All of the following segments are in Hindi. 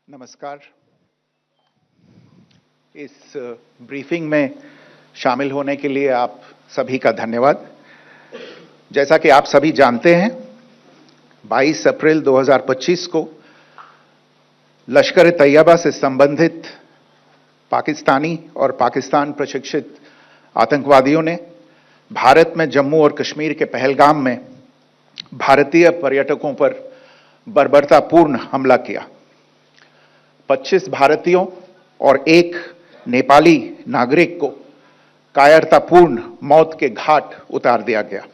नमस्कार। इस ब्रीफिंग में शामिल होने के लिए आप सभी का धन्यवाद। जैसा कि आप सभी जानते हैं, 22 अप्रैल 2025 को लश्कर-ए-तैयबा से संबंधित पाकिस्तानी और पाकिस्तान प्रशिक्षित आतंकवादियों ने भारत में जम्मू और कश्मीर के पहलगाम में भारतीय पर्यटकों पर बर्बरतापूर्ण हमला किया। 25 भारतीयों और एक नेपाली नागरिक को कायरतापूर्ण मौत के घाट उतार दिया गया।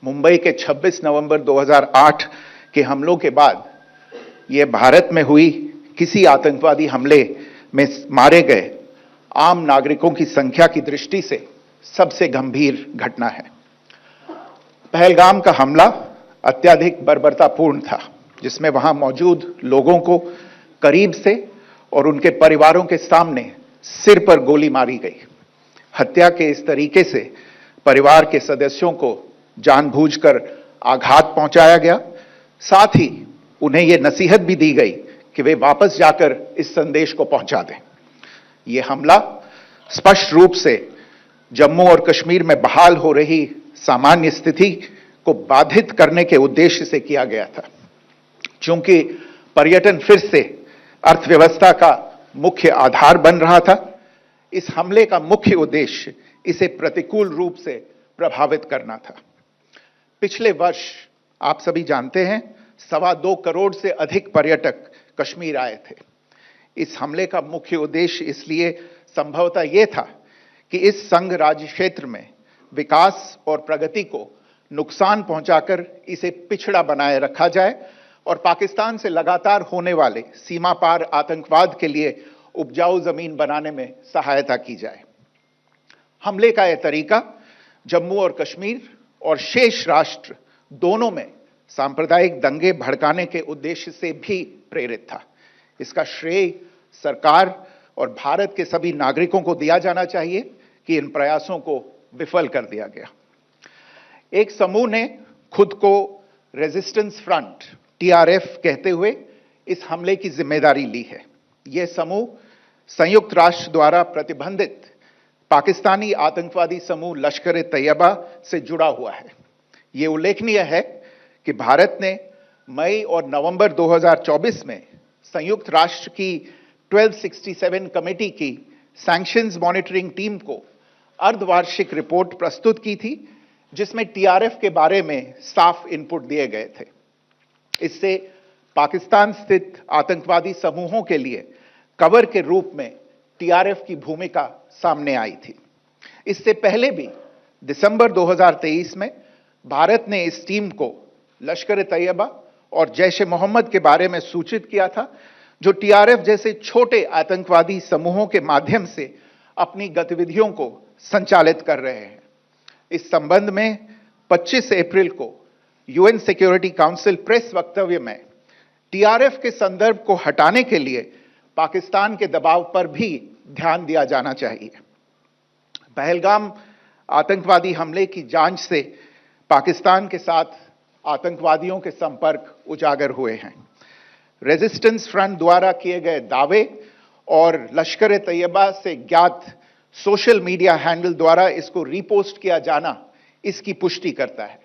मुंबई के 26 नवंबर 2008 के हमलों के बाद यह भारत में हुई किसी आतंकवादी हमले में मारे गए आम नागरिकों की संख्या की दृष्टि से सबसे गंभीर घटना है। पहलगाम का हमला अत्यधिक बर्बरतापूर्ण था, जिसमें वहां मौजूद लोगों को करीब से और उनके परिवारों के सामने सिर पर गोली मारी गई। हत्या के इस तरीके से परिवार के सदस्यों को जानबूझकर आघात पहुंचाया गया। साथ ही उन्हें यह नसीहत भी दी गई कि वे वापस जाकर इस संदेश को पहुंचा दें। यह हमला स्पष्ट रूप से जम्मू और कश्मीर में बहाल हो रही सामान्य स्थिति को बाधित करने के उद्देश्य से किया गया था। चूंकि पर्यटन फिर से अर्थव्यवस्था का मुख्य आधार बन रहा था, इस हमले का मुख्य उद्देश्य इसे प्रतिकूल रूप से प्रभावित करना था। पिछले वर्ष आप सभी जानते हैं, 2.25 करोड़ से अधिक पर्यटक कश्मीर आए थे। इस हमले का मुख्य उद्देश्य इसलिए संभवतः यह था कि इस संघ राज्य क्षेत्र में विकास और प्रगति को नुकसान पहुंचाकर इसे पिछड़ा बनाए रखा जाए और पाकिस्तान से लगातार होने वाले सीमा पार आतंकवाद के लिए उपजाऊ जमीन बनाने में सहायता की जाए। हमले का यह तरीका जम्मू और कश्मीर और शेष राष्ट्र दोनों में सांप्रदायिक दंगे भड़काने के उद्देश्य से भी प्रेरित था। इसका श्रेय सरकार और भारत के सभी नागरिकों को दिया जाना चाहिए कि इन प्रयासों को विफल कर दिया गया। एक समूह ने खुद को रेजिस्टेंस फ्रंट TRF कहते हुए इस हमले की जिम्मेदारी ली है। यह समूह संयुक्त राष्ट्र द्वारा प्रतिबंधित पाकिस्तानी आतंकवादी समूह लश्कर-ए-तैयबा से जुड़ा हुआ है। यह उल्लेखनीय है कि भारत ने मई और नवंबर 2024 में संयुक्त राष्ट्र की 1267 कमेटी की सैंक्शंस मॉनिटरिंग टीम को अर्धवार्षिक रिपोर्ट प्रस्तुत की थी, जिसमें TRF के बारे में साफ इनपुट दिए गए थे। इससे पाकिस्तान स्थित आतंकवादी समूहों के लिए कवर के रूप में TRF की भूमिका सामने आई थी। इससे पहले भी दिसंबर 2023 में भारत ने इस टीम को लश्कर-ए-तैयबा और जैश-ए-मोहम्मद के बारे में सूचित किया था, जो TRF जैसे छोटे आतंकवादी समूहों के माध्यम से अपनी गतिविधियों को संचालित कर रहे हैं। इस संबंध में 25 अप्रैल को UN सिक्योरिटी काउंसिल प्रेस वक्तव्य में TRF के संदर्भ को हटाने के लिए पाकिस्तान के दबाव पर भी ध्यान दिया जाना चाहिए। पहलगाम आतंकवादी हमले की जांच से पाकिस्तान के साथ आतंकवादियों के संपर्क उजागर हुए हैं। रेजिस्टेंस फ्रंट द्वारा किए गए दावे और लश्कर-ए-तैयबा से ज्ञात सोशल मीडिया हैंडल द्वारा इसको रीपोस्ट किया जाना इसकी पुष्टि करता है।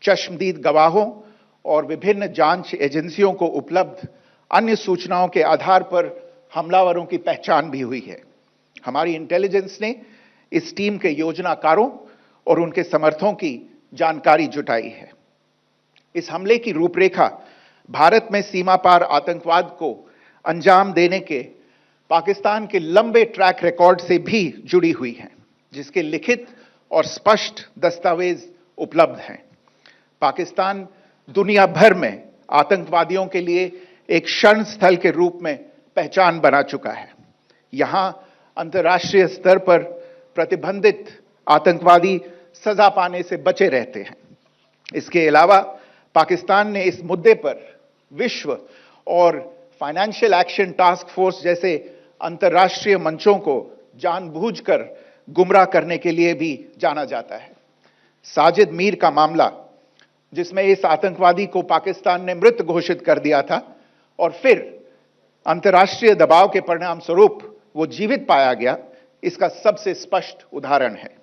चश्मदीद गवाहों और विभिन्न जांच एजेंसियों को उपलब्ध अन्य सूचनाओं के आधार पर हमलावरों की पहचान भी हुई है। हमारी इंटेलिजेंस ने इस टीम के योजनाकारों और उनके समर्थकों की जानकारी जुटाई है। इस हमले की रूपरेखा भारत में सीमा पार आतंकवाद को अंजाम देने के पाकिस्तान के लंबे ट्रैक रिकॉर्ड से भी जुड़ी हुई है, जिसके लिखित और स्पष्ट दस्तावेज उपलब्ध हैं। पाकिस्तान दुनिया भर में आतंकवादियों के लिए एक शरण स्थल के रूप में पहचान बना चुका है। यहां अंतर्राष्ट्रीय स्तर पर प्रतिबंधित आतंकवादी सजा पाने से बचे रहते हैं। इसके अलावा पाकिस्तान ने इस मुद्दे पर विश्व और फाइनेंशियल एक्शन टास्क फोर्स जैसे अंतर्राष्ट्रीय मंचों को जानबूझकर गुमराह करने के लिए भी जाना जाता है। साजिद मीर का मामला, जिसमें इस आतंकवादी को पाकिस्तान ने मृत घोषित कर दिया था और फिर अंतर्राष्ट्रीय दबाव के परिणाम स्वरूप वो जीवित पाया गया, इसका सबसे स्पष्ट उदाहरण है।